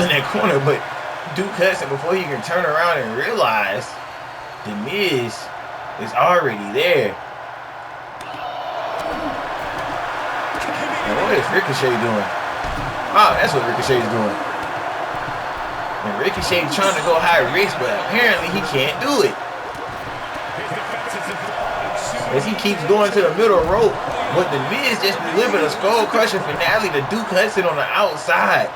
still in that corner, but Duke Hudson, before he can turn around and realize The Miz is already there. And what is Ricochet doing? Oh, that's what Ricochet's doing. And Ricochet's trying to go high risk, but apparently he can't do it. As he keeps going to the middle rope, but The Miz just delivered a skull-crushing finale to Duke Hudson on the outside.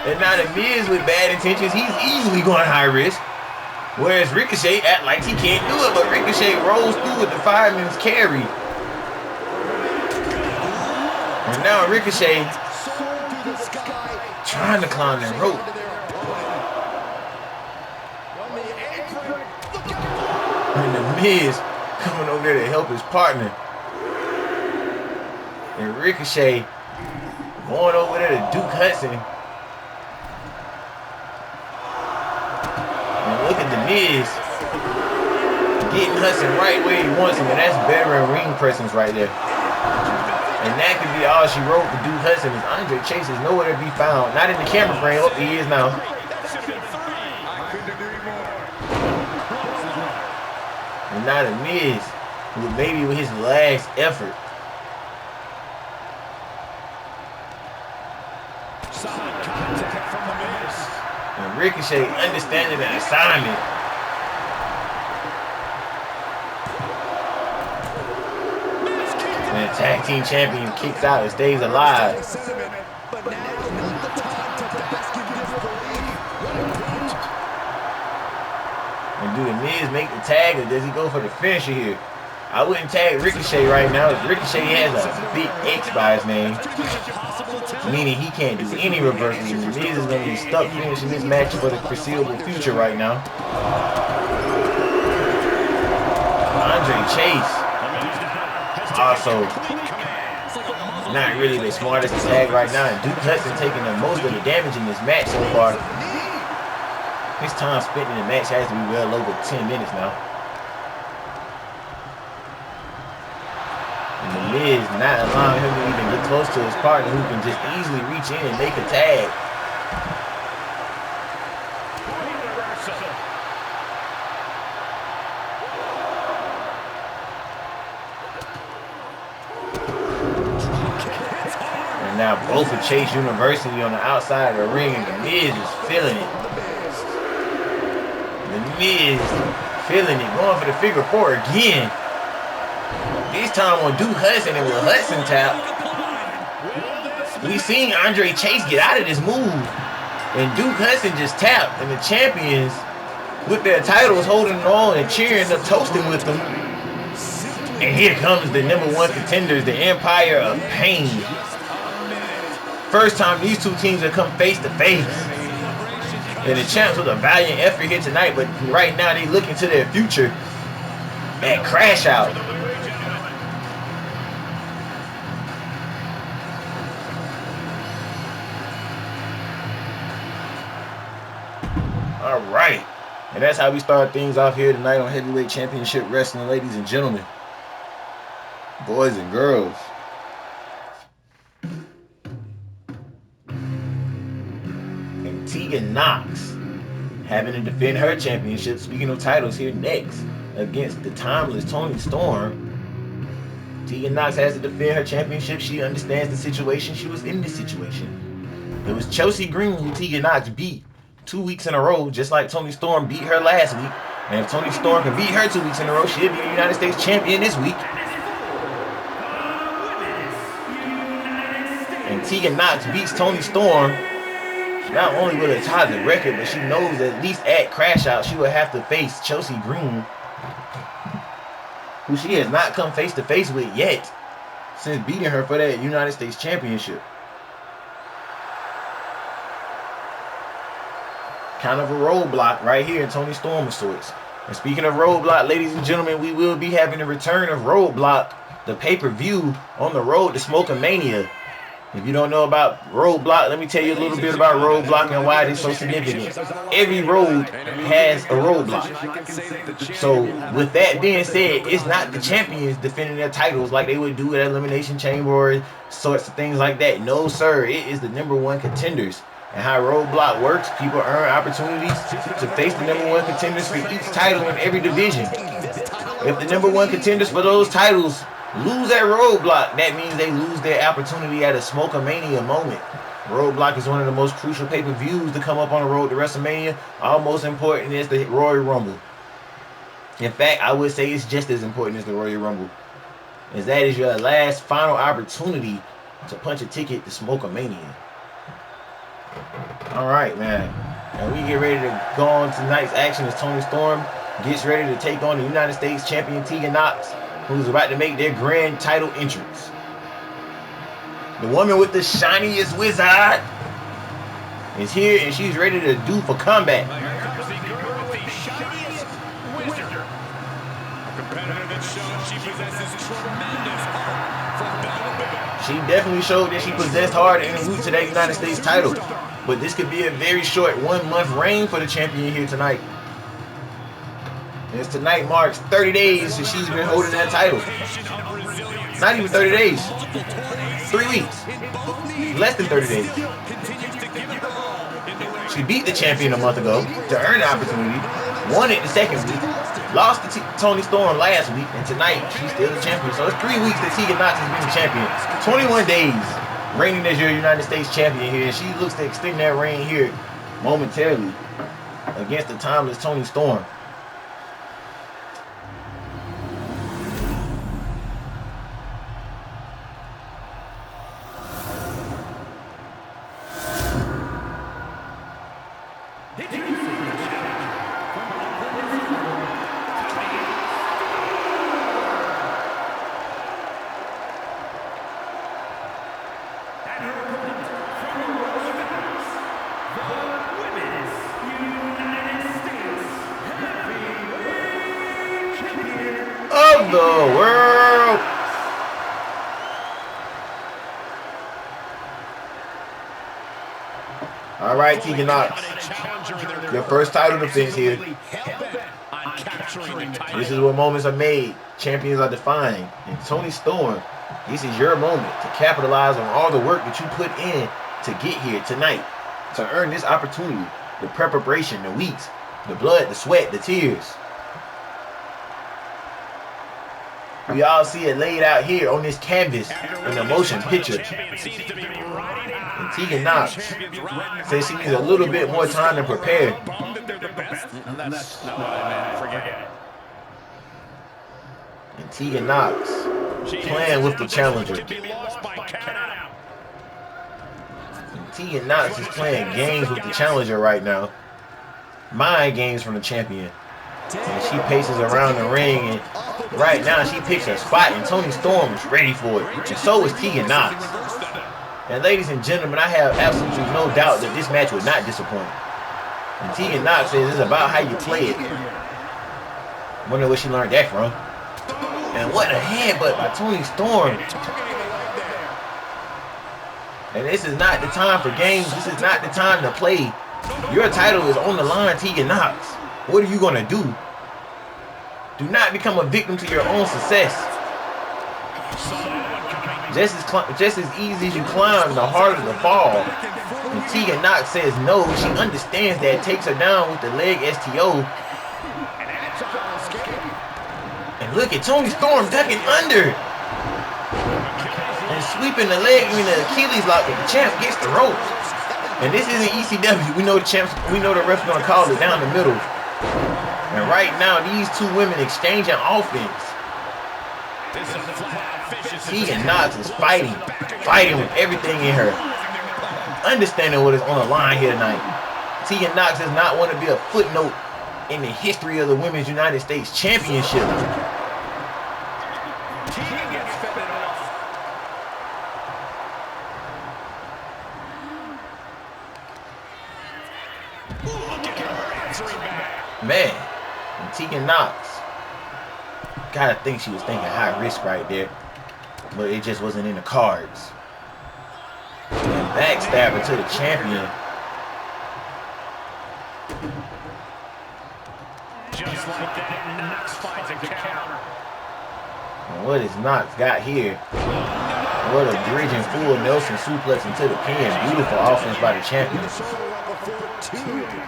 And now The Miz, with bad intentions, he's easily going high risk. Whereas Ricochet act like he can't do it, but Ricochet rolls through with the fireman's carry. And now Ricochet trying to climb that rope. And The Miz coming over there to help his partner. And Ricochet going over there to Duke Hudson. And look at The Miz getting Hudson right where he wants him. And that's veteran ring presence right there. And that could be all she wrote for Duke Hudson, is Andre Chase is nowhere to be found. Not in the camera frame. Oh, he is now. And now The Miz, maybe with his last effort. And Ricochet understanding the assignment. And the tag team champion kicks out and stays alive. And do The Miz make the tag, or does he go for the finisher here? I wouldn't tag Ricochet right now. Ricochet has a big X by his name, meaning he can't do any reversals. The Miz is going to be stuck finishing this match for the foreseeable future right now. Andre Chase also not really the smartest to tag right now, and Duke Hudson taking the most of the damage in this match so far. His time spent in the match has to be well over 10 minutes now. And The Miz not allowing him to even get close to his partner, who can just easily reach in and make a tag. And now both of Chase University on the outside of the ring, and The Miz is feeling it. The Miz feeling it, going for the figure four again. This time on Duke Hudson, and with Hudson tap. We seen Andre Chase get out of this move, and Duke Hudson just tapped, and the champions with their titles holding on and cheering up, toasting with them. And here comes the #1 contenders, the Empire of Pain. First time these two teams have come face to face. And the champs with a valiant effort here tonight, but right now they look into their future at Crash Out. All right, and that's how we start things off here tonight on Heavyweight Championship Wrestling, ladies and gentlemen, boys and girls. And Tegan Knox having to defend her championship, speaking of titles, here next against the timeless Toni Storm. Tegan Knox has to defend her championship. She understands the situation. She was in this situation. It was Chelsea Green who Tegan Knox beat 2 weeks in a row, just like Toni Storm beat her last week. And if Toni Storm can beat her 2 weeks in a row, she'll be the United States champion this week. And Tegan Knox beats Toni Storm. Not only will it tie the record, but she knows that at least at Crash Out, she will have to face Chelsea Green, who she has not come face to face with yet since beating her for that United States championship. Kind of a roadblock right here in Toni Storm of sorts. And speaking of roadblock, ladies and gentlemen, we will be having the return of Roadblock, the pay-per-view on the road to Smoke-a-Mania. If you don't know about Roadblock, let me tell you a little bit about Roadblock and why it is so significant. Every road has a roadblock. So with that being said, it's not the champions defending their titles like they would do at Elimination Chamber or sorts of things like that. No, sir. It is the #1 contenders And how roadblock works, people earn opportunities to face the #1 contenders for each title in every division. If the #1 contenders for those titles lose that roadblock, that means they lose their opportunity at a Smoke-a-Mania moment. Roadblock is one of the most crucial pay-per-views to come up on the road to WrestleMania. Almost important is the Royal Rumble. In fact, I would say it's just as important as the Royal Rumble, as that is your last final opportunity to punch a ticket to Smoke-a-Mania. All right, man. And we get ready to go on tonight's action as Toni Storm gets ready to take on the United States champion Tegan Nox, who's about to make their grand title entrance. The woman with the shiniest wizard is here, and she's ready to do for combat. She definitely showed that she possessed heart and the route to that United States title. But this could be a very short 1-month reign for the champion here tonight. As tonight marks 30 days since she's been holding that title. Not even 30 days. 3 weeks. Less than 30 days. She beat the champion a month ago to earn the opportunity. Won it the second week. Lost to Toni Storm last week. And tonight, she's still the champion. So it's 3 weeks that Tegan Nox has been the champion. 21 days reigning as your United States champion here. And she looks to extend that reign here momentarily against the timeless Toni Storm. Of the world. All right, Tegan Nox, your first title defense here. This is where moments are made, champions are defined. And Toni Storm, this is your moment to capitalize on all the work that you put in to get here tonight, to earn this opportunity, the preparation, the weeks, the blood, the sweat, the tears. We all see it laid out here on this canvas in the motion picture. And Tegan Nox says she needs a little bit more time to prepare. And Tegan Nox playing with the challenger. And Tegan Nox is playing games with the challenger right now. Mind games from the champion. And she paces around the ring, and right now she picks her spot, and Toni Storm is ready for it, and so is Tegan Nox. And ladies and gentlemen, I have absolutely no doubt that this match would not disappoint. And Tegan Nox says it's about how you play it. Wonder where she learned that from. And what a headbutt by Toni Storm. And this is not the time for games. This is not the time to play. Your title is on the line, Tegan Nox. What are you going to do? Do not become a victim to your own success. Just as easy as you climb, the harder the fall. And Tegan Nox says no. She understands that. Takes her down with the leg STO. And look at Toni Storm ducking under. And sweeping the leg in the Achilles lock. The champ gets the ropes. And this isn't ECW. We know the champs. We know the ref's gonna call it down the middle. And right now, these two women exchanging offense. Tegan Nox is fighting with everything in her. Understanding what is on the line here tonight. Tegan Nox does not want to be a footnote in the history of the Women's United States Championship. Man, and Tegan Nox, gotta think she was thinking high risk right there, but it just wasn't in the cards. And backstabber to the champion. Just like that, Nox finds a counter. And what has Nox got here? But a bridging full Nelson suplex into the pin. Beautiful offense by the champion.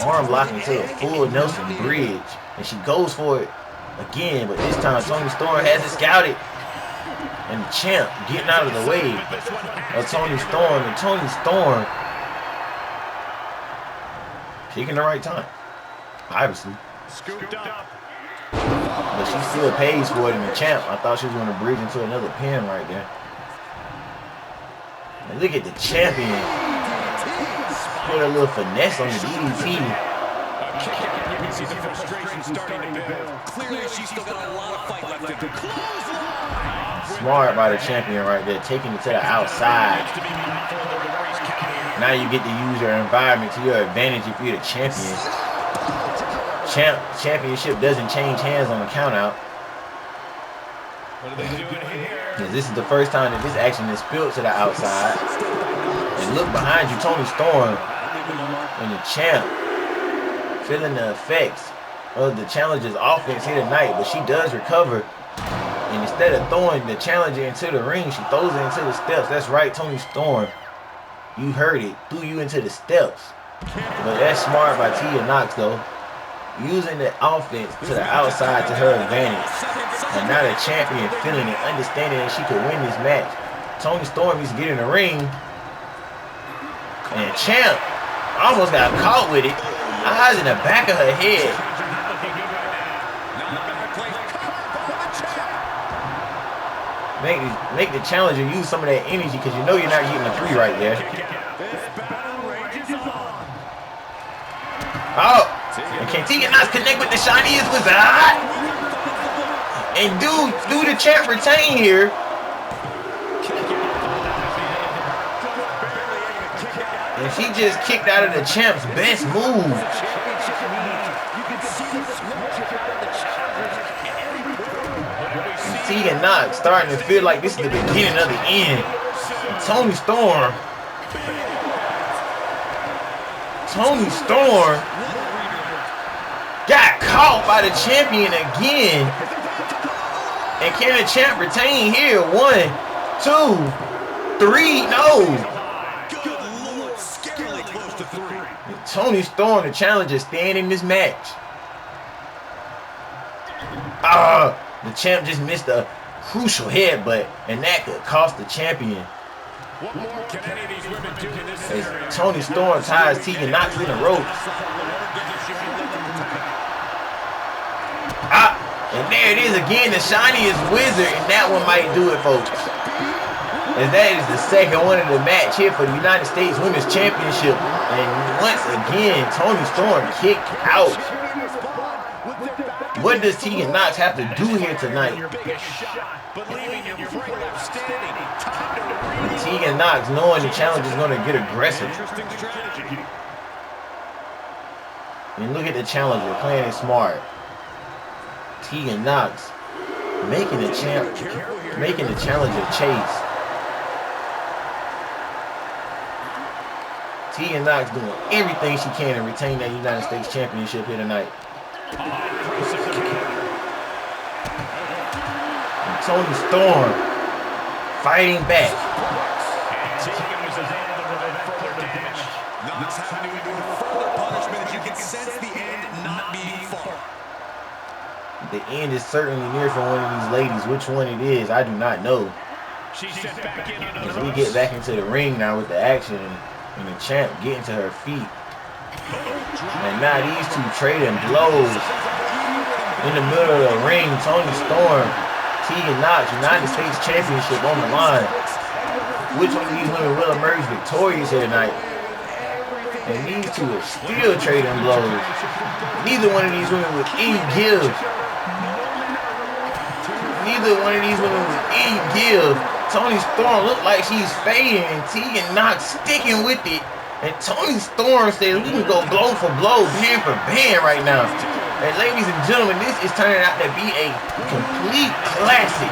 Arm lock into a full Nelson bridge. And she goes for it again. But this time Toni Storm has it scouted. And the champ getting out of the way of Toni Storm. And Toni Storm picking the right time. Obviously. But she still pays for it in the champ. I thought she was going to bridge into another pin right there. And look at the champion. Put a little finesse on the DDT. You can see the frustration starting to build. Clearly, she's still got a lot of fight left in her. Smart by the champion right there, taking it to the outside. Now you get to use your environment to your advantage if you're the champion. Championship doesn't change hands on the count out. What are they doing here? This is the first time that this action is spilled to the outside. And look behind you, Toni Storm and the champ feeling the effects of the challenger's offense here tonight, but she does recover. And instead of throwing the challenger into the ring, she throws it into the steps. That's right, Toni Storm. You heard it. Threw you into the steps. But that's smart by Tia Knox, though. Using the offense to the outside to her advantage. And now the champion feeling it, understanding that she could win this match. Toni Storm needs to get in the ring. And champ almost got caught with it. Eyes in the back of her head. Make the challenger use some of that energy because you know you're not getting a 3 right there. Oh! And can Tegan Knox connect with the shiniest wizard? And do the champ retain here? And she just kicked out of the champ's best move. And Tegan Knox starting to feel like this is the beginning of the end. And Toni Storm got caught by the champion again. And can the champ retain here? 1, 2, 3. No. And Toni Storm, the challenger, staying in this match. The champ just missed a crucial headbutt, and that could cost the champion. What more can any of these women do in this scenario? Toni Storm ties Tegan Knox in the ropes. And there it is again, the shiniest wizard, and that one might do it, folks. As that is the second one of the match here for the United States Women's Championship. And once again, Toni Storm kicked out. What does Tegan Knox have to do here tonight? Tegan Knox, knowing the challenge is going to get aggressive. And look at the challenger playing it smart. Tegan Knox making the challenger chase. Tegan Knox doing everything she can to retain that United States Championship here tonight. And Toni Storm fighting back. The end is certainly near for one of these ladies. Which one it is, I do not know. As we get back into the ring now with the action. And the champ getting to her feet. And now these two trading blows. In the middle of the ring, Toni Storm, Tegan Knox, United States Championship on the line. Which one of these women will emerge victorious here tonight? And these two are still trading blows. Neither one of these women with any give. Neither one of these women with any give. Toni Storm looked like she's fading, and Tegan Knox sticking with it. And Toni Storm says we can go blow for blow, band for band right now. And ladies and gentlemen, this is turning out to be a complete classic.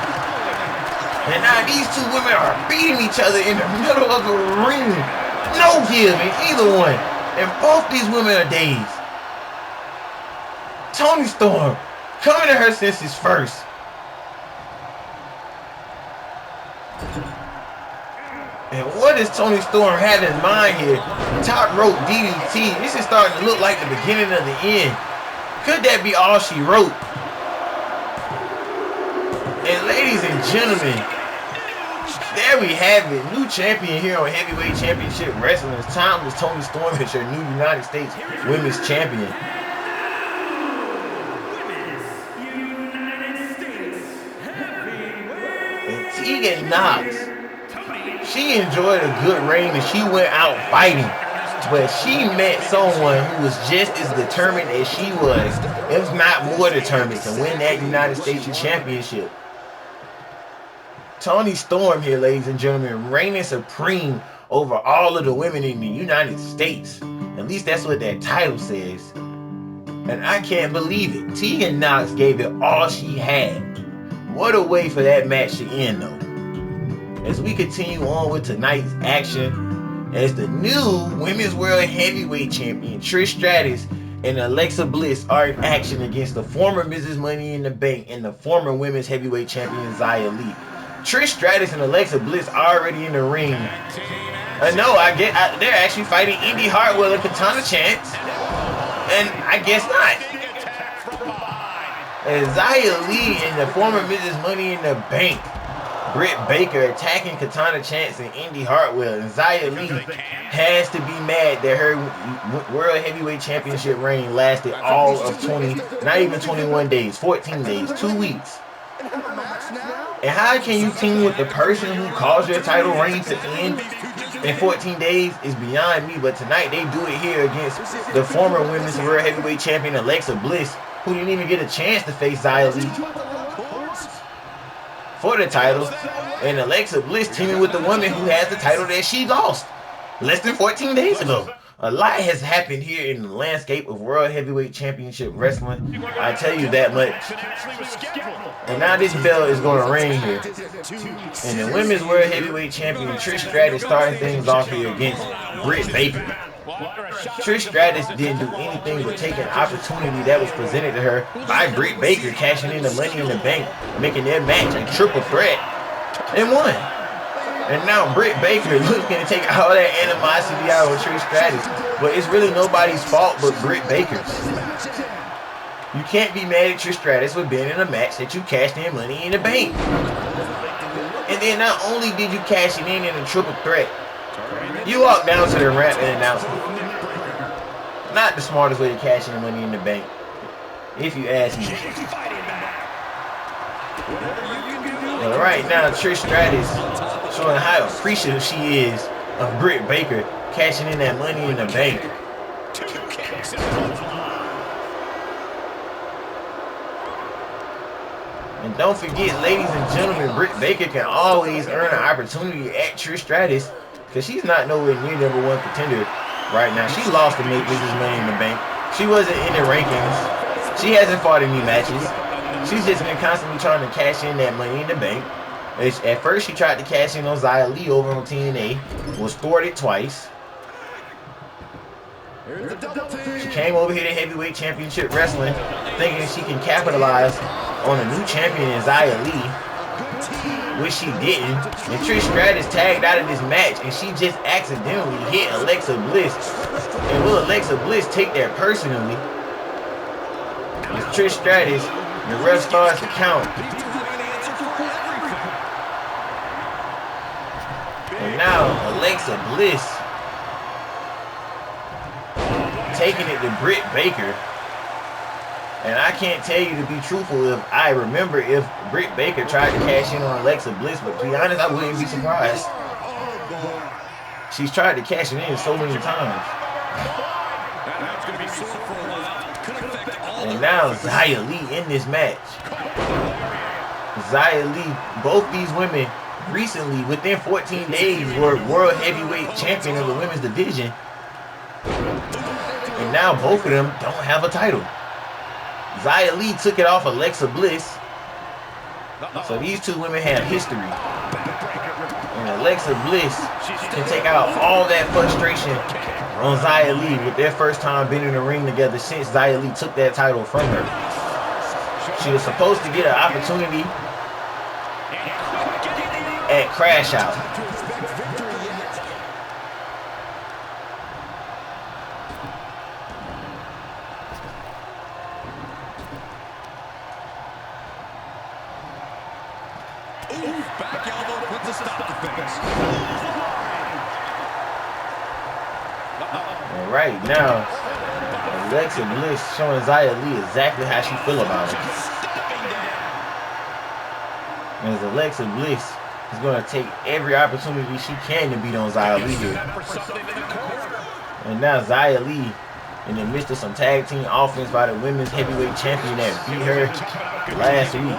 And now these two women are beating each other in the middle of the ring. No give in either one. And both these women are dazed. Toni Storm coming to her senses first. And what does Toni Storm have in mind here? Top rope DDT. This is starting to look like the beginning of the end. Could that be all she wrote? And ladies and gentlemen, there we have it. New champion here on Heavyweight Championship Wrestling. It's timeless. Toni Storm is your new United States Women's Champion. And Tegan Knox, she enjoyed a good reign and she went out fighting. But she met someone who was just as determined as she was, if not more determined, to win that United States Championship. Toni Storm here, ladies and gentlemen, reigning supreme over all of the women in the United States. At least that's what that title says. And I can't believe it. Tegan Knox gave it all she had. What a way for that match to end, though. As we continue on with tonight's action, as the new Women's World Heavyweight Champion Trish Stratus and Alexa Bliss are in action against the former Mrs. Money in the Bank and the former Women's Heavyweight Champion Xia Li. Trish Stratus and Alexa Bliss are already in the ring. No, they're actually fighting Indy Hartwell and Katana Chance. And I guess not. And Xia Li and the former Mrs. Money in the Bank, Britt Baker, attacking Katana Chance and Indy Hartwell. And Xia Li has to be mad that her World Heavyweight Championship reign lasted all of not even 21 days, 14 days, 2 weeks. And how can you team with the person who caused your title reign to end in 14 days is beyond me. But tonight they do it here against the former Women's World Heavyweight Champion Alexa Bliss, who didn't even get a chance to face Xia Li for the title. And Alexa Bliss teaming with the woman who has the title that she lost less than 14 days ago. A lot has happened here in the landscape of World Heavyweight Championship Wrestling. I tell you that much. And now this bell is going to ring here. And the Women's World Heavyweight Champion Trish Stratus starting things off here against Britt Baker. Trish Stratus didn't do anything but take an opportunity that was presented to her by Britt Baker, cashing in the Money in the Bank, making their match a triple threat, and won. And now Britt Baker looking to take all that animosity out of Trish Stratus. But it's really nobody's fault but Britt Baker's. You can't be mad at Trish Stratus for being in a match that you cashed in Money in the Bank. And then not only did you cash it in a triple threat, you walked down to the ramp and announced it. Not the smartest way to cash in Money in the Bank, if you ask me. Well, right now, Trish Stratus showing how appreciative she is of Britt Baker cashing in that Money in the Bank. And don't forget, ladies and gentlemen, Britt Baker can always earn an opportunity at Trish Stratus, because she's not nowhere near #1 contender right now. She lost to Mrs. Money in the Bank. She wasn't in the rankings. She hasn't fought any matches. She's just been constantly trying to cash in that Money in the Bank. At first, she tried to cash in on Xia Li over on TNA, was thwarted twice. She came over here to Heavyweight Championship Wrestling, thinking she can capitalize on a new champion in Xia Li, which she didn't. And Trish Stratus tagged out of this match, and she just accidentally hit Alexa Bliss. And will Alexa Bliss take that personally? With Trish Stratus, the ref starts to count. And now Alexa Bliss taking it to Britt Baker. And I can't tell you, to be truthful, if I remember if Britt Baker tried to cash in on Alexa Bliss, but to be honest, I wouldn't be surprised. She's tried to cash it in so many times. And now Xia Li in this match. Xia Li, both these women recently, within 14 days, were World Heavyweight Champion of the women's division. And now both of them don't have a title. Xia Li took it off Alexa Bliss. So these two women have history. And Alexa Bliss can take out all that frustration on Xia Li with their first time being in the ring together since Xia Li took that title from her. She was supposed to get an opportunity at Crash Out. Back elbow puts a stop to things. And right now, Alexa Bliss showing Xia Li exactly how she feel about it. As Alexa Bliss is going to take every opportunity she can to beat on Xia Li here. And now Xia Li, in the midst of some tag team offense by the women's heavyweight champion that beat her last week.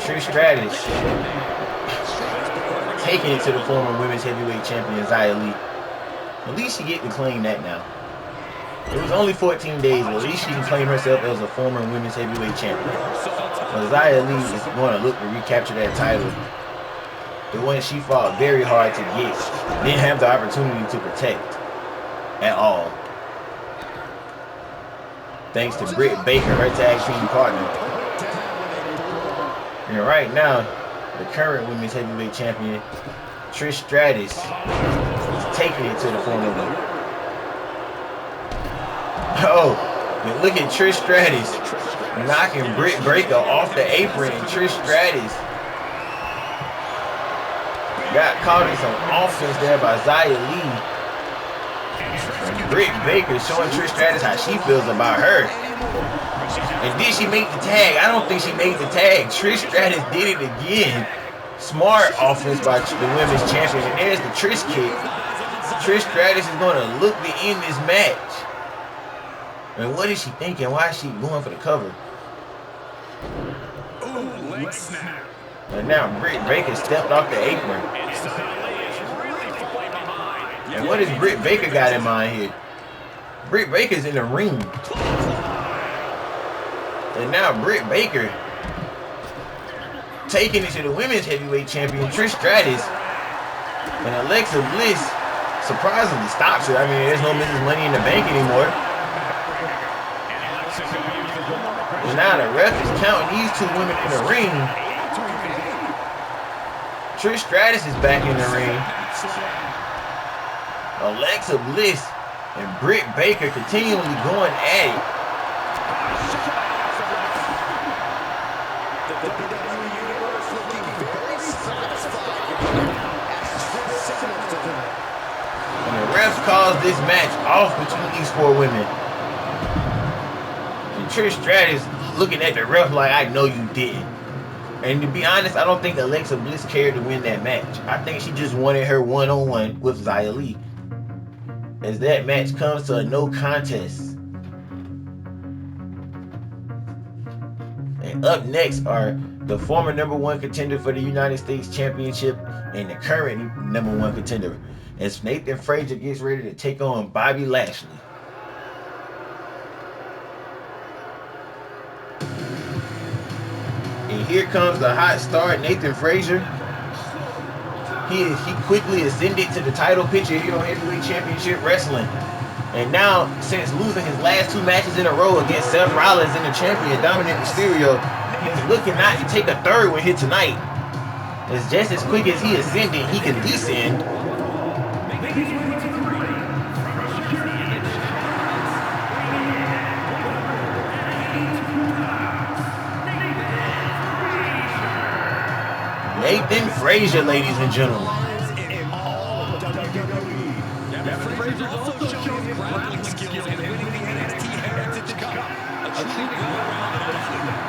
Trish Stratus taking it to the former women's heavyweight champion Xia Li. At least she get to claim that now. It was only 14 days, but at least she can claim herself as a former women's heavyweight champion. So Xia Li is going to look to recapture that title. The one she fought very hard to get, didn't have the opportunity to protect at all. Thanks to Britt Baker, her tag team partner. And right now, the current women's heavyweight champion, Trish Stratus, is taking it to the former one. Oh, and look at Trish Stratus knocking Britt Baker off the apron, and Trish Stratus got caught in some offense there by Xia Li. And Britt Baker showing Trish Stratus how she feels about her. And did she make the tag? I don't think she made the tag. Trish Stratus did it again. Smart offense by the women's champion. And there's the Trish kick. Trish Stratus is going to look to end this match. And what is she thinking? Why is she going for the cover? Ooh, leg snap. And now Britt Baker stepped off the apron. And what has Britt Baker got in mind here? Britt Baker's in the ring. And now Britt Baker taking it to the women's heavyweight champion Trish Stratus. And Alexa Bliss surprisingly stops it. I mean, there's no Mrs. Money in the Bank anymore. And now the ref is counting these two women in the ring. Trish Stratus is back in the ring. Alexa Bliss and Britt Baker continually going at it. And the refs calls this match off between these four women. And Trish Stratus looking at the ref like, I know you didn't. And to be honest, I don't think Alexa Bliss cared to win that match. I think she just wanted her one-on-one with Xia Li. As that match comes to a no contest. And up next are the former #1 contender for the United States Championship and the current #1 contender, as Nathan Frazier gets ready to take on Bobby Lashley. And here comes the hot star, Nathan Frazier. He quickly ascended to the title picture here on Heavyweight Championship Wrestling. And now, since losing his last 2 matches in a row against Seth Rollins and the champion Dominic Mysterio, he's looking not to take a third one here tonight. It's just as quick as he ascended, he can descend. Nathan Frazier, ladies and gentlemen. Frazier also showed his grappling skills in winning the NXT Heritage Cup. A true well-rounded athlete.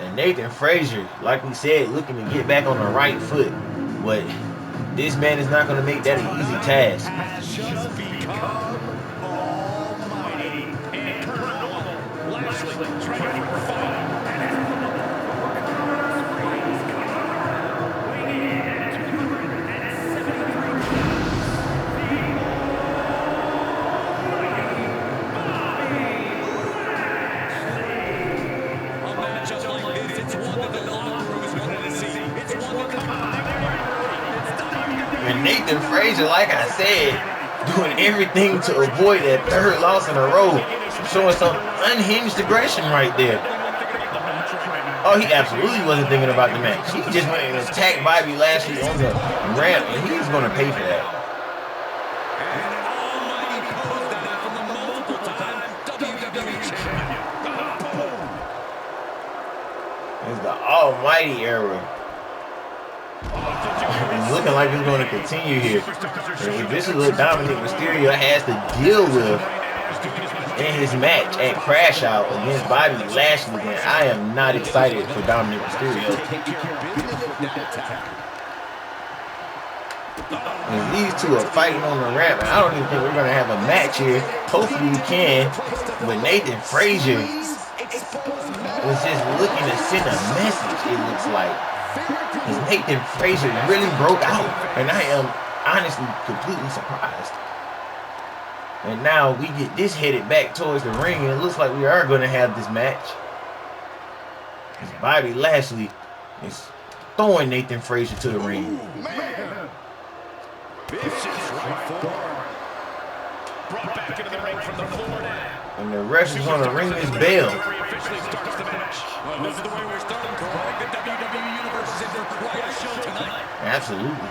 And Nathan Frazier, like we said, looking to get back on the right foot. But this man is not going to make that an easy task. Just become almighty and turn normal. Lashley ready for fight. A matchup like this, it's one that the locker room is wanting to see. It's one that the And Nathan Frazier, like I said, doing everything to avoid that 3rd loss in a row, showing some unhinged aggression right there. Oh, he absolutely wasn't thinking about the match. He just went and attacked Bobby Lashley on the ramp, and he's going to pay for that. And an almighty pose down from the multiple-time WWE champion. It's the almighty era. It's looking like it's going to continue here. And this is what Dominic Mysterio has to deal with in his match at Crash Out against Bobby Lashley. And I am not excited for Dominic Mysterio. And these two are fighting on the ramp, and I don't even think we're going to have a match here. Hopefully we can. But Nathan Frazier was just looking to send a message, it looks like. Because Nathan Frazier really broke out, and I am honestly completely surprised. And now we get this headed back towards the ring, and it looks like we are going to have this match. Because Bobby Lashley is throwing Nathan Frazier to the ring. Ooh, man. Vicious right forearm. Brought back into the ring from the floor now. And the ref is going to ring this bell. Officially starts the match. Well, this is the way we're starting, correct? The WWE Universe is in for quite a show tonight. Absolutely.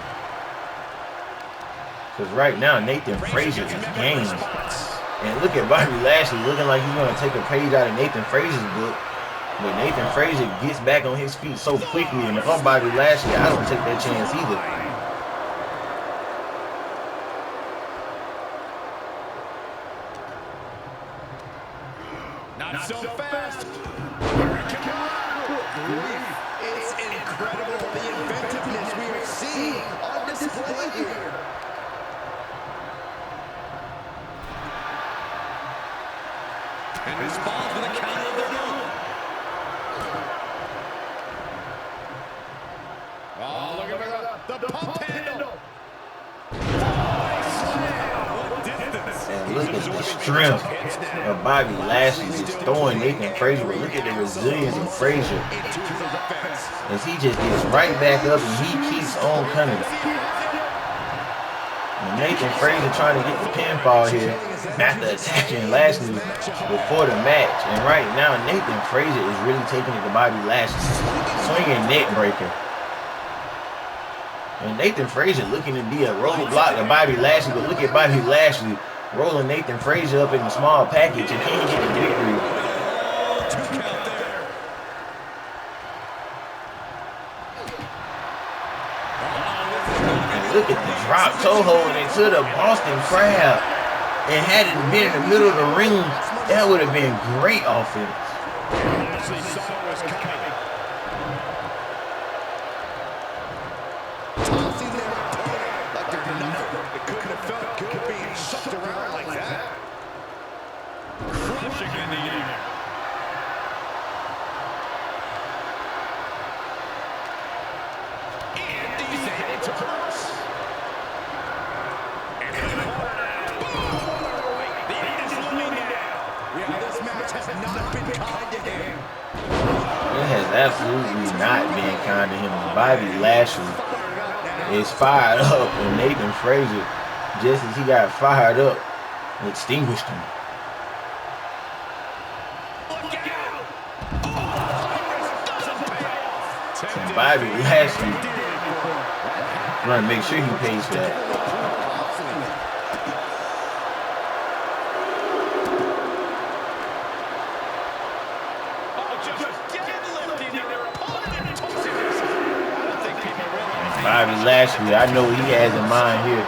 Because right now, Nathan Frazier is game. And look at Bobby Lashley looking like he's going to take a page out of Nathan Frazier's book. But Nathan Frazier gets back on his feet so quickly. And if I'm Bobby Lashley, I don't take that chance either. Not so fast. It's incredible the inventiveness we are seeing on display here. And responds with a counter of their own. Oh, look at the pump handle. And look at the strength of Bobby Lashley just throwing Nathan Frazier. But look at the resilience of Frazier as he just gets right back up and he keeps on coming. And Nathan Frazier trying to get the pinfall here after attacking Lashley before the match. And right now, Nathan Frazier is really taking it to Bobby Lashley. Swinging neck breaker. And Nathan Frazier looking to be a roadblock to Bobby Lashley, but look at Bobby Lashley rolling Nathan Frazier up in a small package and can't get the victory. And look at the drop toe hold into the Boston Crab. And had it been in the middle of the ring, that would have been great offense. It has absolutely not been kind to him. Bobby Lashley is fired up, and Nathan Frazier, just as he got fired up, extinguished him. And Bobby Lashley going to make sure he pays for that. Bobby Lashley, I know what he has in mind here.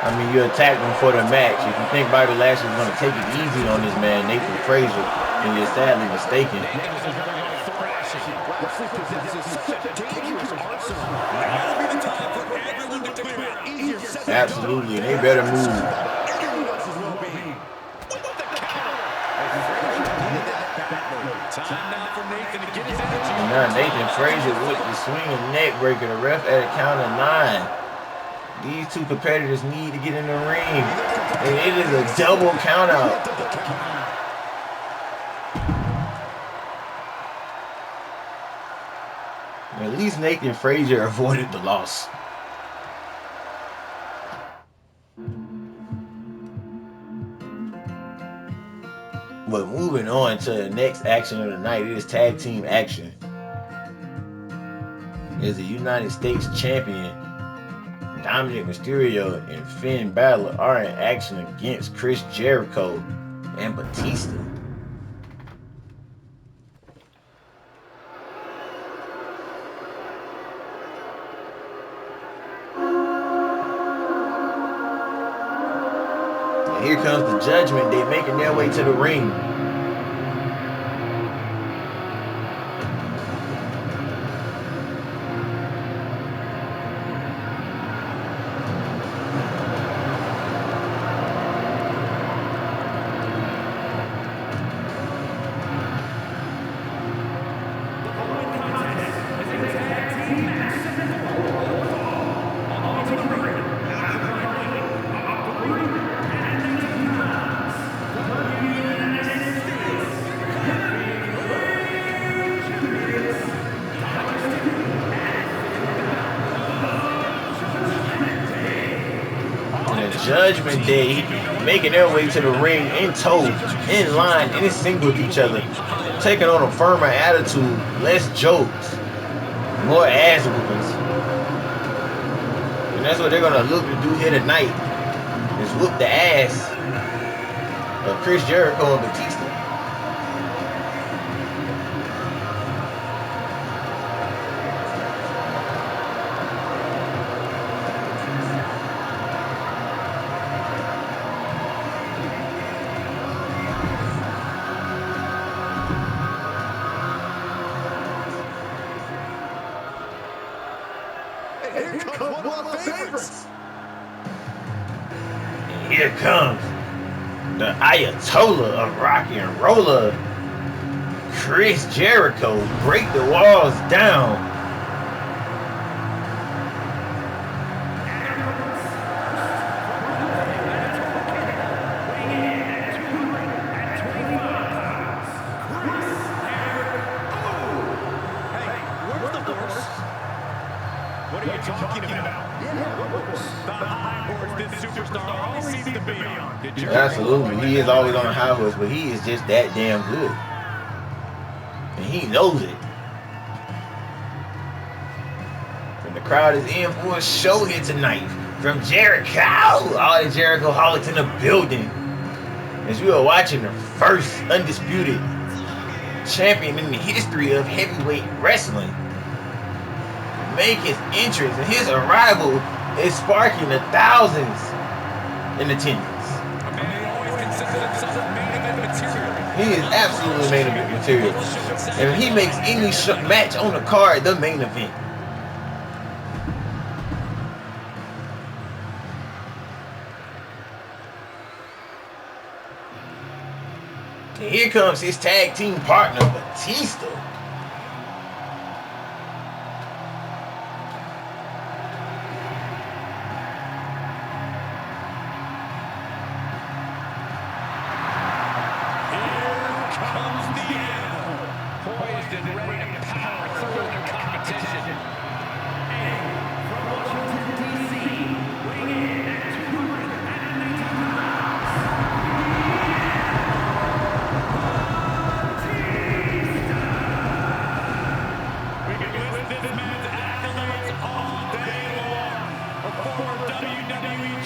I mean, you attacked him for the match. If you think Bobby Lashley is going to take it easy on this man, Nathan Frazier, then you're sadly mistaken. Absolutely, and they better move. And now Nathan Frazier with the swinging neck breaker. The ref at a count of 9. These two competitors need to get in the ring. And it is a double count out. At least Nathan Frazier avoided the loss. But moving on to the next action of the night, it is tag team action. Is the United States champion Dominic Mysterio and Finn Balor are in action against Chris Jericho and Batista. And here comes the Judgment Day making their way to the ring. Judgment Day making their way to the ring in tow, in line, in sync with each other, taking on a firmer attitude, less jokes, more ass whoopings. And that's what they're gonna look to do here tonight, is whoop the ass of Chris Jericho and Batista. Here comes one of our favorites. And here comes the Ayatollah of rock and roller, Chris Jericho. Break the walls down. What are you talking about? The high horse this superstar always seems to be on. Absolutely, he is always on the high horse, but he is just that damn good. And he knows it. And the crowd is in for a show here tonight. From Jericho, all the Jericho holics in the building. As we are watching the first undisputed champion in the history of heavyweight wrestling make his entrance, and his arrival is sparking the thousands in attendance. A man who always considered himself main event material. He is absolutely main event material, and he makes any match on the card the main event. And here comes his tag team partner, Batista.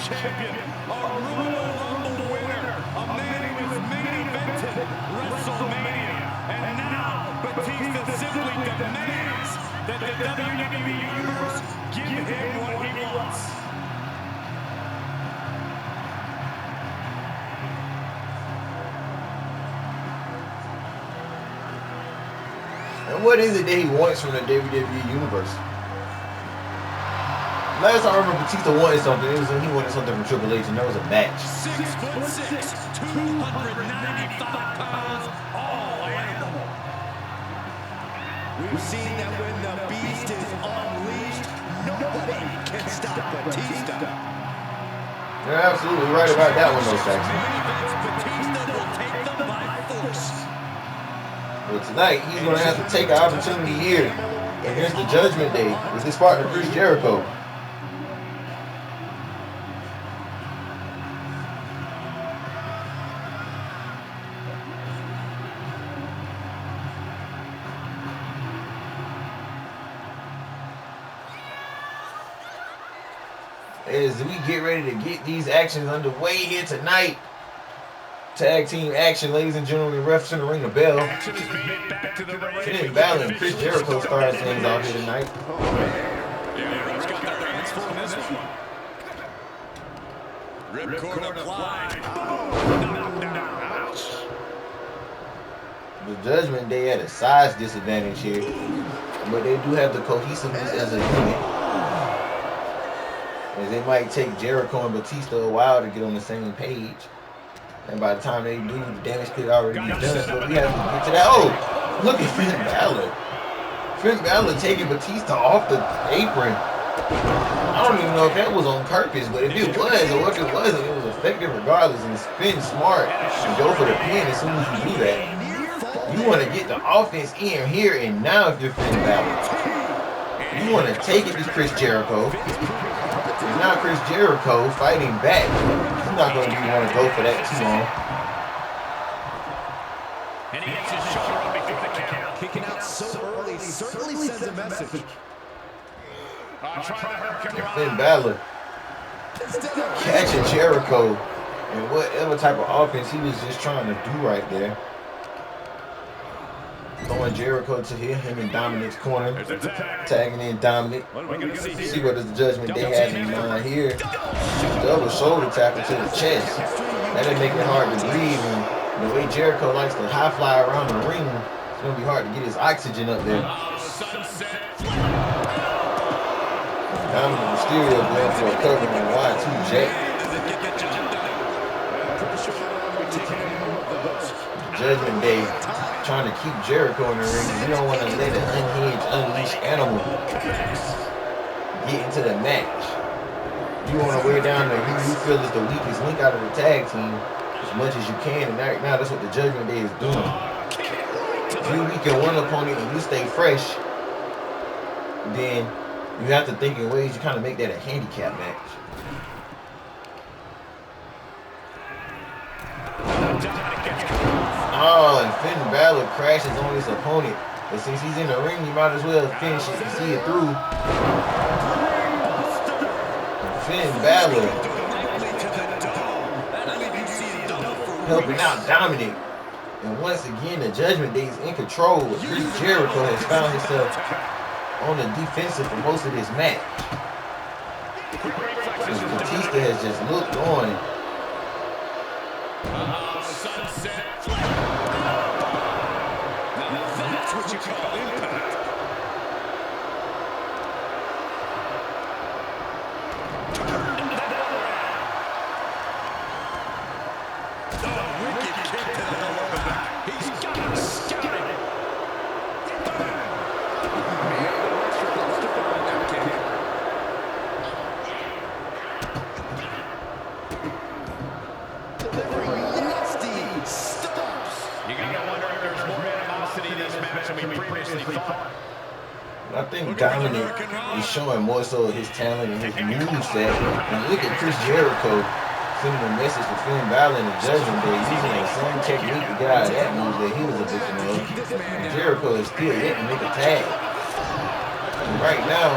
Champion, a Royal Rumble winner, a man who has main evented WrestleMania, and now Batista simply demands that the WWE Universe give him what he wants. And what is it that he wants from the WWE Universe? Last time I remember Batista wanted something, it was when he wanted something from Triple H, and that was a match. 6'6", 295 pounds, all animal. We've seen that when the beast is unleashed, nobody can stop Batista. You're absolutely right about that one, though, Saxon. Batista will take them by force. But tonight, he's going to have to take an opportunity here against the Judgment Day with his partner, Chris Jericho. as we get ready to get these actions underway here tonight. Tag team action, ladies and gentlemen. Refs in the ring, the bell. Finn Balor and Chris Jericho stars things out here tonight. Yeah, got their hands full in this one. Ripcord applied. Ouch. The Judgment Day had a size disadvantage here, but they do have the cohesiveness as a unit. As it might take Jericho and Batista a while to get on the same page. And by the time they do, the damage could already be done. So we have to get to that. Oh, look at Finn Balor. Finn Balor taking Batista off the apron. I don't even know if that was on purpose, but if it was, or if it wasn't, it was effective regardless. And Finn smart and go for the pin as soon as you do that. You want to get the offense in here and now if you're Finn Balor. You want to take it to Chris Jericho. And now Chris Jericho fighting back. He's not going to want to go for that too long. And he gets his shoulder up before the count. Kicking out so early certainly sends a message. Finn Balor catching Jericho and whatever type of offense he was just trying to do right there. Throwing Jericho to him in Dominic's corner. Tagging in Dominic. See what the Judgment Day has in mind here. Double shoulder tackle to the chest. That'll make it hard to breathe. And the way Jericho likes to high fly around the ring, it's going to be hard to get his oxygen up there. Dominic Mysterio going for a cover on Y2J. Judgment Day trying to keep Jericho in the ring. You don't want to let an unhinged, unleashed animal get into the match. You want to wear down who you feel is the weakest link out of the tag team as much as you can. And right now, that's what the Judgment Day is doing. If you weaken one opponent and you stay fresh, then you have to think in ways you kind of make that a handicap match. Oh, and Finn Balor crashes on his opponent. But since he's in the ring, you might as well finish it and see it through. Finn Balor helping out Dominic. And once again, the Judgment Day is in control. Chris Jericho has found himself on the defensive for most of this match. Batista has just looked on. That's what you call impact. Wicked kick to the lower back. He's got him scouted. You gotta wonder if there's more animosity in this match than we previously thought. I think Dominic is showing more so of his talent and his moveset. And look at Chris Jericho sending a message to Finn Balor in the Judgment Day, using the same technique to get out of that move that he was a victim of. And Jericho is still yet to make a tag. And right now,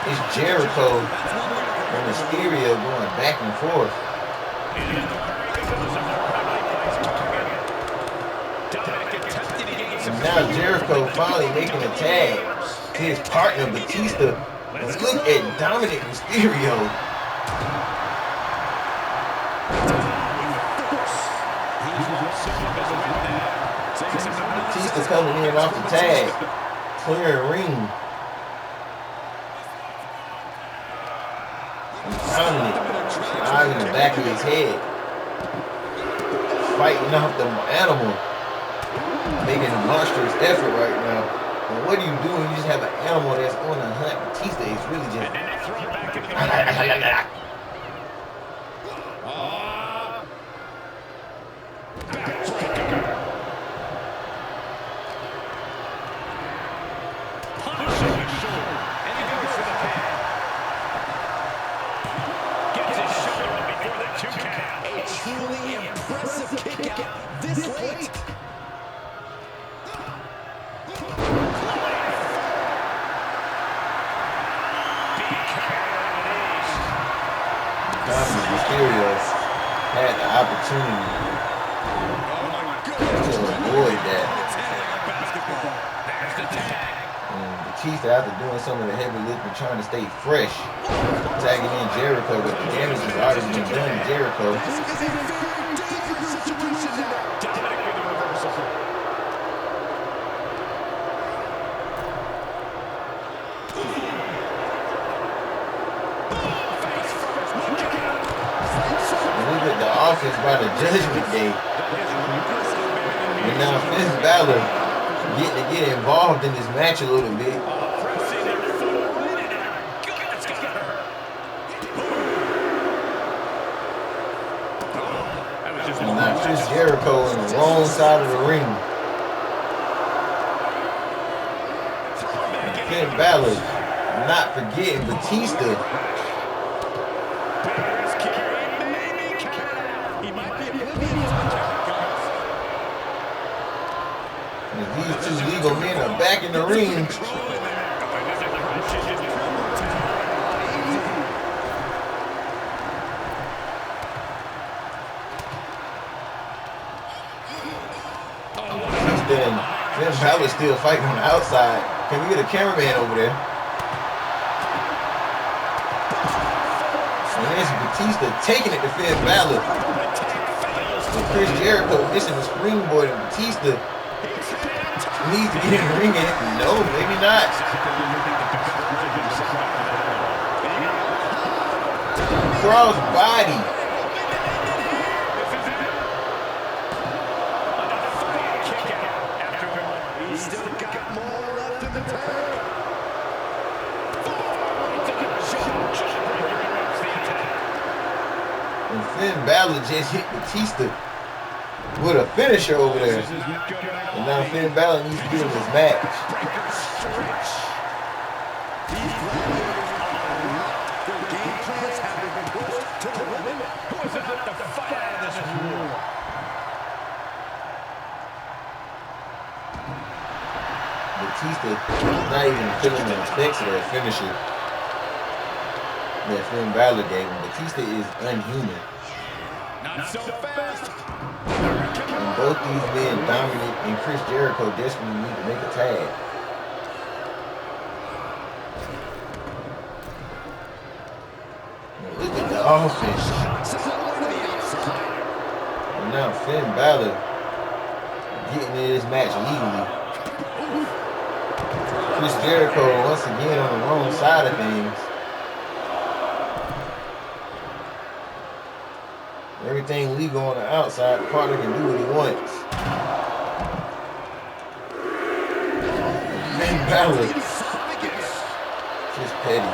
it's Jericho and Mysterio going back and forth. And now Jericho finally making a tag to his partner Batista. Let's look at Dominic Mysterio. Batista coming in off the tag, clearing ring. And Dominic, eyes in the back of his head, fighting off the animal. Making a monstrous effort right now. And what do you do when you just have an animal that's on a hunt? Batista is really just. A truly impressive kick out this late. had the opportunity to avoid that. And Batista, after doing some of the heavy lifting, trying to stay fresh, tagging in Jericho, but the damage has already been done to Jericho. This is a very dangerous situation now. Dominic with the reversal. Look at the offense by the Judgment Day. And now Finn Balor getting to get involved in this match a little bit. And now Chris Jericho on the wrong side of the ring. And Finn Balor not forgetting Batista. And these two legal men are back in the ring. Then Finn Balor still fighting on the outside. Can we get a cameraman over there? And there's Batista taking it to Finn Balor. And Chris Jericho missing the springboard, and Batista needs to get in the ring. And no, maybe not. Cross body. Still got more left in the tank. And Finn Balor just hit Batista with a finisher over there. And now Finn Balor needs to get him his match. Their game plans have been pushed to the limit. Who is about to fight out of this war? Batista not even feeling the effects of that finisher that Finn Balor gave him. Batista is unhuman. Not so fast. And both these men, Dominic and Chris Jericho, desperately need to make a tag. Now look at the offense. And now Finn Balor getting in this match legally. Chris Jericho once again on the wrong side of things. Everything legal on the outside, the partner can do what he wants. Finn Balor, just petty.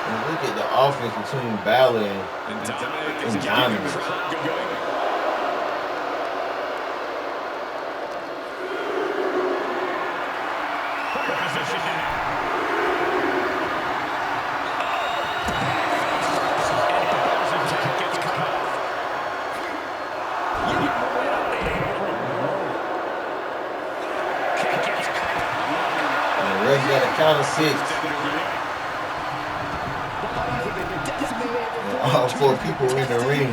And look at the offense between Balor and Dominic. Ref got a count of 6. And all 4 people in the ring.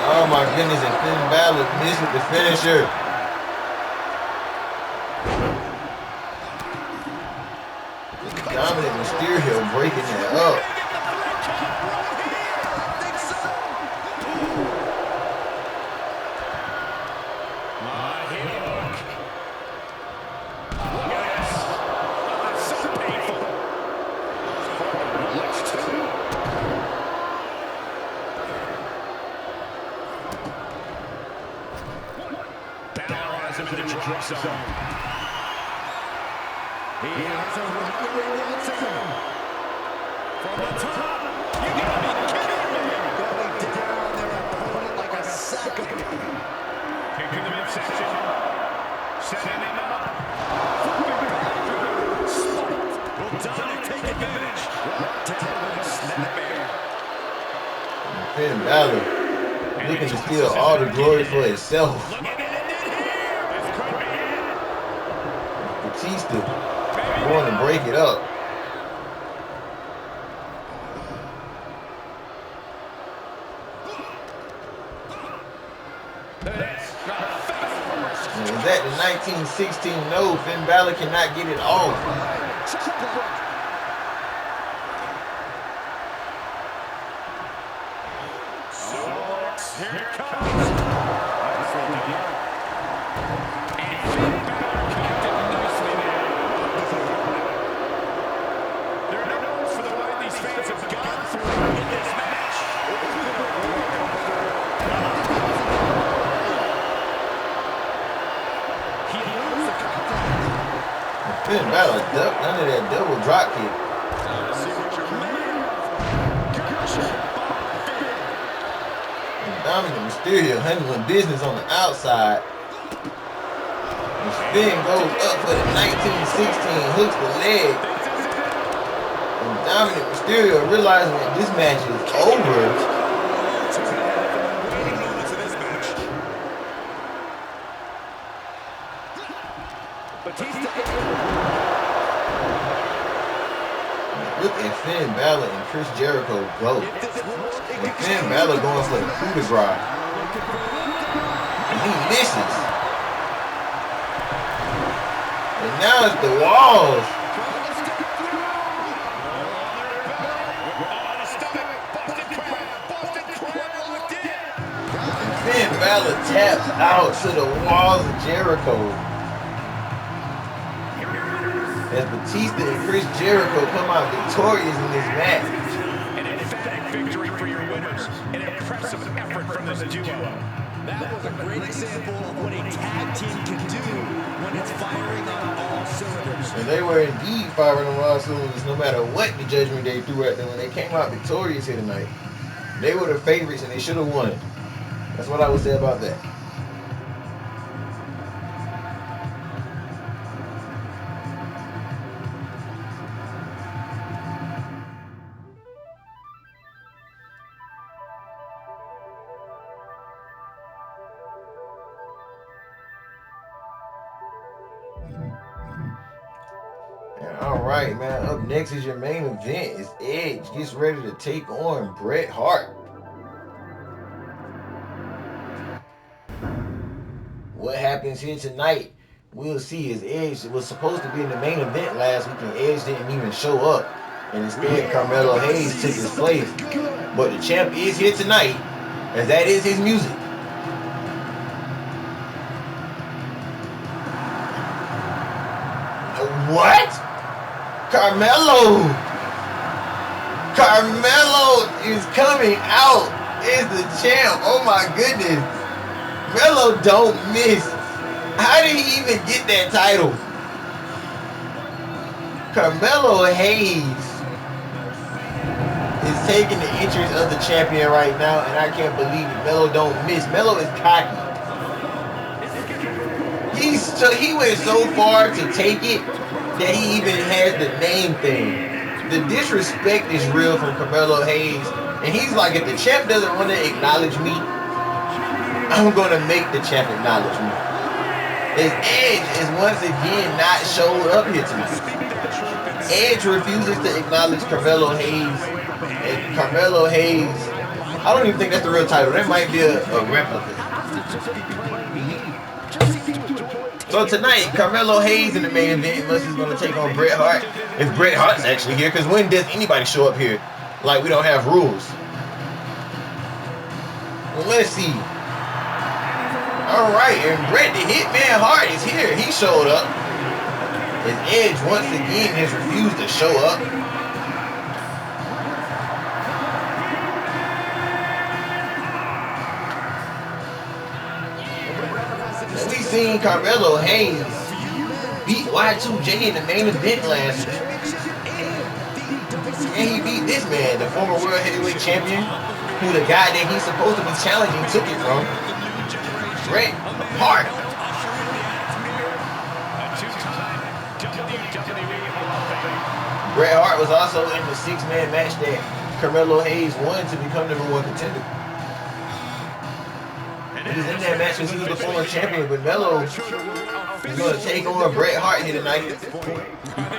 Oh my goodness, and Finn Balor missed with the finisher. Dominic Mysterio breaking that up. Into the drop zone. He has a right where he wants him. From the top. You gotta be kidding me. Going down their opponent like a sack of Kick to the midsection. Setting him up. Will Dominic take advantage? Finn Balor looking to steal all the glory for himself. Batista going to break it up. And is that the 1916? No, Finn Balor cannot get it off. Here it comes. And Finn Balor connected nicely there. There are no words for the way these fans have gone through in this match. He loses the contact. Finn Balor ducked under that double drop kick. Dominic Mysterio handling business on the outside. And Finn goes up for the 1916, hooks the leg. And Dominic Mysterio realizing that this match is over. Look at Finn Balor and Chris Jericho go. And Finn Balor going for the coup de grace. And he misses. And now it's the walls. And Finn Balor taps out to the walls of Jericho. As Batista and Chris Jericho come out victorious in this match. An emphatic victory for your winners. An impressive effort from this duo. That was a great example of what a tag team can do when it's firing on all cylinders. And they were indeed firing on all cylinders no matter what the Judgment Day threw at them. When they came out victorious here tonight, they were the favorites and they should have won. That's what I would say about that. All right, man. Up next is your main event. It's Edge gets ready to take on Bret Hart. What happens here tonight, we'll see. As Edge was supposed to be in the main event last week, and Edge didn't even show up. And instead, Carmelo Hayes took his place. But the champ is here tonight, as that is his music. What? Carmelo is coming out as the champ. Oh my goodness. Melo don't miss. How did he even get that title? Carmelo Hayes is taking the interest of the champion right now, and I can't believe it. Melo don't miss. Melo is cocky. He went so far to take it that he even has the name thing. The disrespect is real from Carmelo Hayes. And he's like, if the champ doesn't want to acknowledge me, I'm going to make the champ acknowledge me. His Edge is once again not showed up here tonight. Edge refuses to acknowledge Carmelo Hayes. And Carmelo Hayes, I don't even think that's the real title. That might be a replica. So tonight, Carmelo Hayes in the main event, unless he's going to take on Bret Hart. If Bret Hart's actually here, because when does anybody show up here? Like, we don't have rules. Well, let's see. Alright, and Bret the Hitman Hart is here. He showed up. His Edge, once again, has refused to show up. We seen Carmelo Hayes beat Y2J in the main event last week. And he beat this man, the former World Heavyweight Champion, who the guy that he's supposed to be challenging took it from, Bret Hart. Bret Hart was also in the 6-man match that Carmelo Hayes won to become #1 contender. He was in that match because he was the former champion, but Melo is going to take on Bret Hart here tonight. I think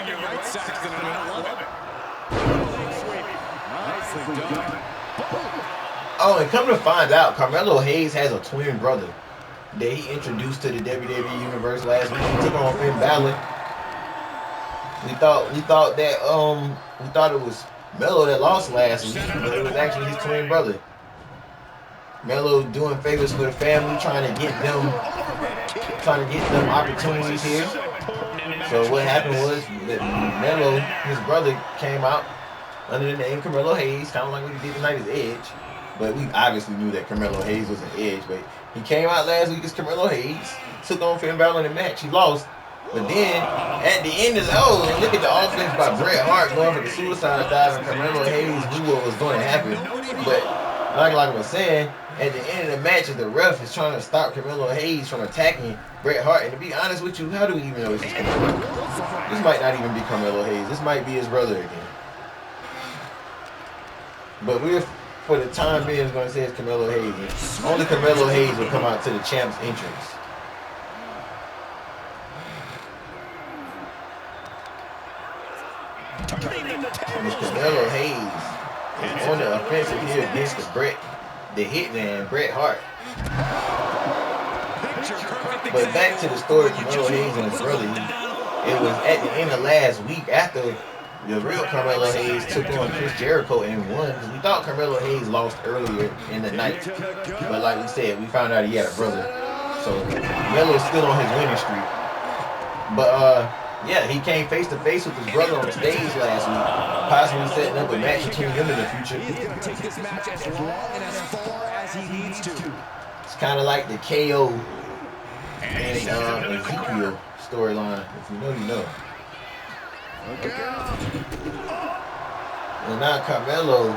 you're right, Saxton, and I love it. Nicely done. Oh, and come to find out, Carmelo Hayes has a twin brother that he introduced to the WWE Universe last week. He took on Finn Balor. We thought it was Melo that lost last week, but it was actually his twin brother. Melo doing favors for the family, trying to get them opportunities here. So what happened was that Melo, his brother, came out under the name Carmelo Hayes, kind of like what he did tonight as Edge. But we obviously knew that Carmelo Hayes was an Edge. But he came out last week as Carmelo Hayes, took on Finn Balor in the match. He lost. But then, at the end, look at the offense by Bret Hart going for the suicide dive, and Carmelo Hayes knew what was going to happen. But like I was saying, at the end of the match, the ref is trying to stop Carmelo Hayes from attacking Bret Hart. And to be honest with you, how do we even know this is Carmelo? This might not even be Carmelo Hayes. This might be his brother again. But for the time being, going to say it's Carmelo Hayes. Only Carmelo Hayes will come out to the champ's entrance. And Carmelo Hayes is on the offensive here against the hitman, Bret Hart. But back to the story of Carmelo Hayes and his brother. It was at the end of last week after the real Carmelo Hayes took on Chris Jericho and won, because we thought Carmelo Hayes lost earlier in the night. But like we said, we found out he had a brother. So Melo's still on his winning streak. But yeah, he came face to face with his brother on stage last week, possibly setting up a match between them in the future. He's going to take this match as long and as far as he needs to. It's kind of like the KO and Ezekiel storyline. If you know, you know. And now Carmelo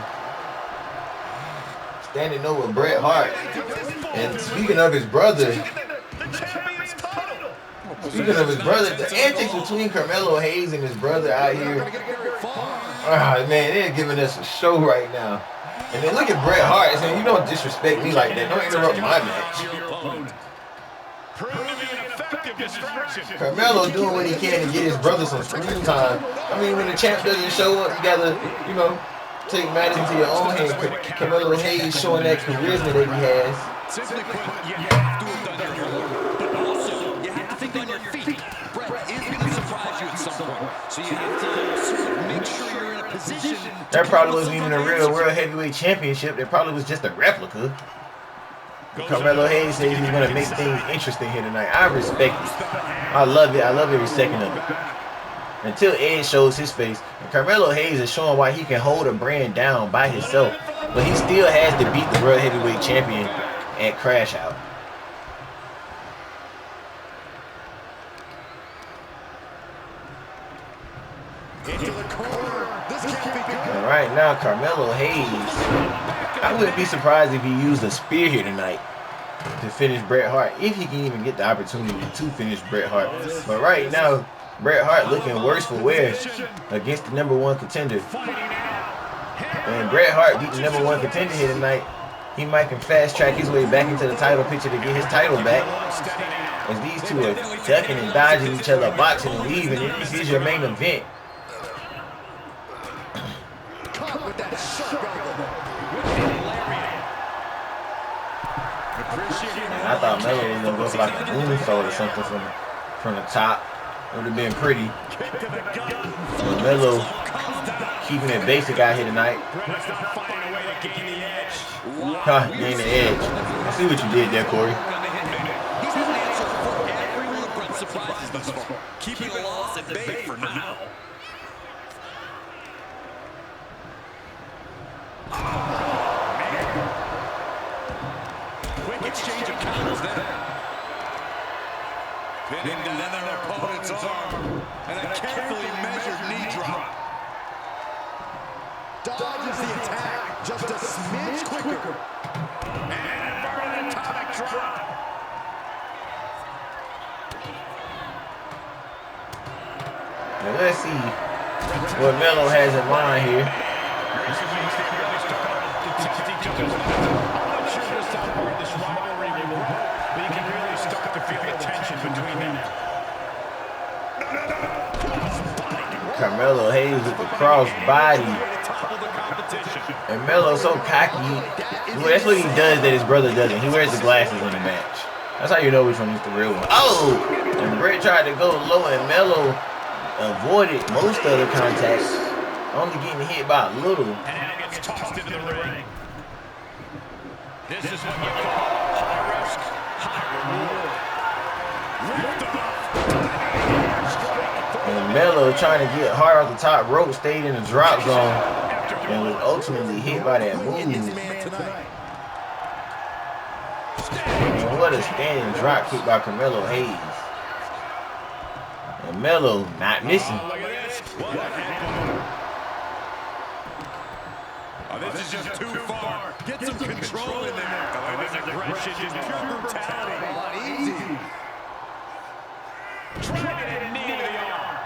standing over Bret Hart. And speaking of his brother, the antics between Carmelo Hayes and his brother out here, man, they're giving us a show right now. And then look at Bret Hart saying, you don't disrespect me like that. Don't interrupt my match. Carmelo doing what he can to get his brother some screen time. I mean, when the champ doesn't show up, you gotta, take matters into your own hands. Carmelo Hayes showing that charisma that he has. Simply put, you have to have done your homework, but also you have to think on your feet. Bret is going to surprise you at some point, so you have to make sure you're in a position. That probably wasn't even a real World Heavyweight Championship. That probably was just a replica. Carmelo Hayes says he's going to make things interesting here tonight. I respect it. I love it. I love every second of it. Until Edge shows his face. And Carmelo Hayes is showing why he can hold a brand down by himself. But he still has to beat the World Heavyweight Champion at Crash Out. And right now, Carmelo Hayes, I wouldn't be surprised if he used a spear here tonight to finish Bret Hart, if he can even get the opportunity to finish Bret Hart. But right now, Bret Hart looking worse for wear against the #1 contender. And Bret Hart beat the #1 contender here tonight. He might can fast track his way back into the title picture to get his title back. As these two are ducking and dodging each other, boxing and leaving. This is your main event. I thought Melo was going to go for like a moonsault or something from the top. It would have been pretty. But Melo keeping it basic out here tonight. Gain the edge. I see what you did there, Corey. He's had an answer for every one of Bret's surprises thus far. Keeping the loss at bay for now. Quick exchange of counters there. Pinning down their opponent's arm. And a carefully measured knee drop. Dodges the attack just a smidge quicker. And for an atomic drop. Now let's see what Melo has in mind here. hostile part of this rivalry will grow, but you can really start to feel the tension between them. Carmelo Hayes with the cross body. And Melo's so cocky. That's what he does that his brother doesn't. He wears the glasses in the match. That's how you know which one is the real one. Oh! And Brett tried to go low and Melo avoided most of the contacts, only getting hit by a little. And now gets tossed into the ring. This is what you call high risk, high reward. And Melo trying to get hard off the top rope, stayed in the drop zone, and was ultimately hit by that move. And what a standing drop kick by Carmelo Hayes. And Melo not missing. This is just too far. Get some control in there. This aggression is pure brutality. Easy. Dragging a knee to the arm.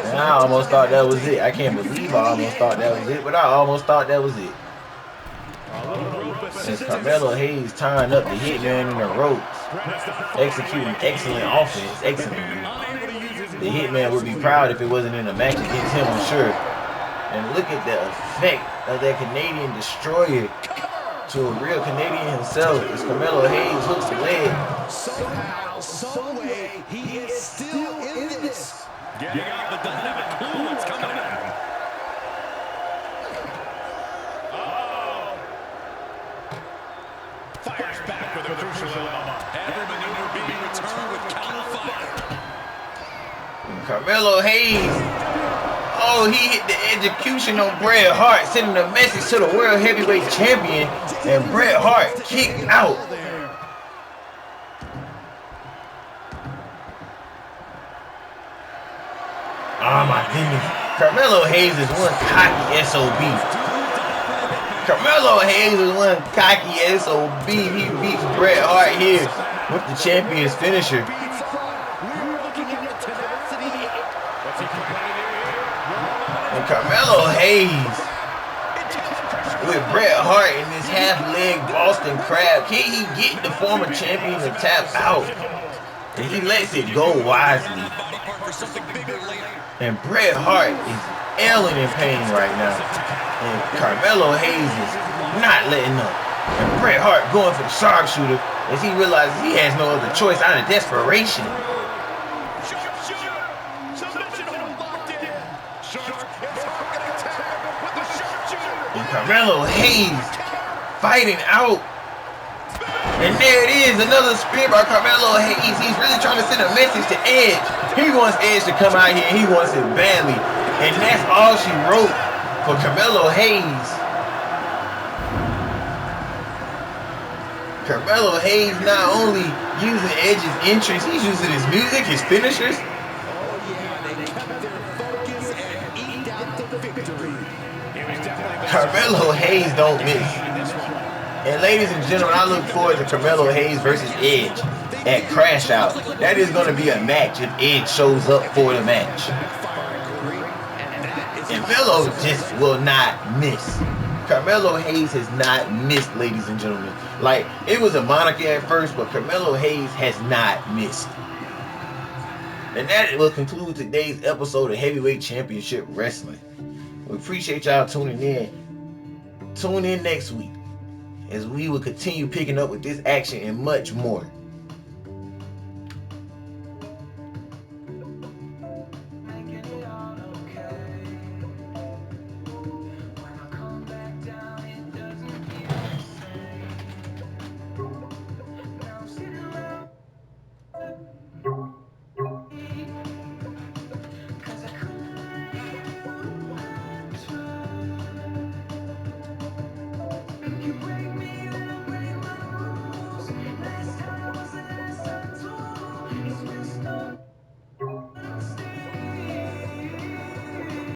And I almost thought that was it. I can't believe I almost thought that was it, but I almost thought that was it. As Carmelo Hayes tying up the hitman in the ropes, executing excellent offense, excellently. The hitman would be proud if it wasn't in a match against him, I'm sure. And look at the effect of that Canadian destroyer to a real Canadian himself. As Carmelo Hayes hooks the leg. Somehow, someway, he is still in this. Getting out, but doesn't have a clue what's coming at him. Fires back with a crucial elbow. Every maneuver being returned with counter fire. And Carmelo Hayes, oh, he hit the execution on Bret Hart, sending a message to the World Heavyweight Champion, and Bret Hart kicked out. Oh my goodness. Carmelo Hayes is one cocky SOB. Carmelo Hayes is one cocky SOB. He beats Bret Hart here with the champion's finisher. And Carmelo Hayes with Bret Hart in this half-leg Boston Crab. Can he get the former champion to tap out? And he lets it go wisely. And Bret Hart is ailing in pain right now. And Carmelo Hayes is not letting up. And Bret Hart going for the sharpshooter as he realizes he has no other choice out of desperation. And Carmelo Hayes fighting out. And there it is, another spear by Carmelo Hayes. He's really trying to send a message to Edge. He wants Edge to come out here, and he wants it badly. And that's all she wrote for Carmelo Hayes. Carmelo Hayes not only using Edge's entrance, he's using his music, his finishers. Oh yeah, they kept their focus and eked out the victory. Carmelo Hayes don't miss. And ladies and gentlemen, I look forward to Carmelo Hayes versus Edge at Crash Out. That is going to be a match if Edge shows up for the match. And Melo just will not miss. Carmelo Hayes has not missed, ladies and gentlemen. Like, it was a moniker at first, but Carmelo Hayes has not missed. And that will conclude today's episode of Heavyweight Championship Wrestling. We appreciate y'all tuning in. Tune in next week as we will continue picking up with this action and much more.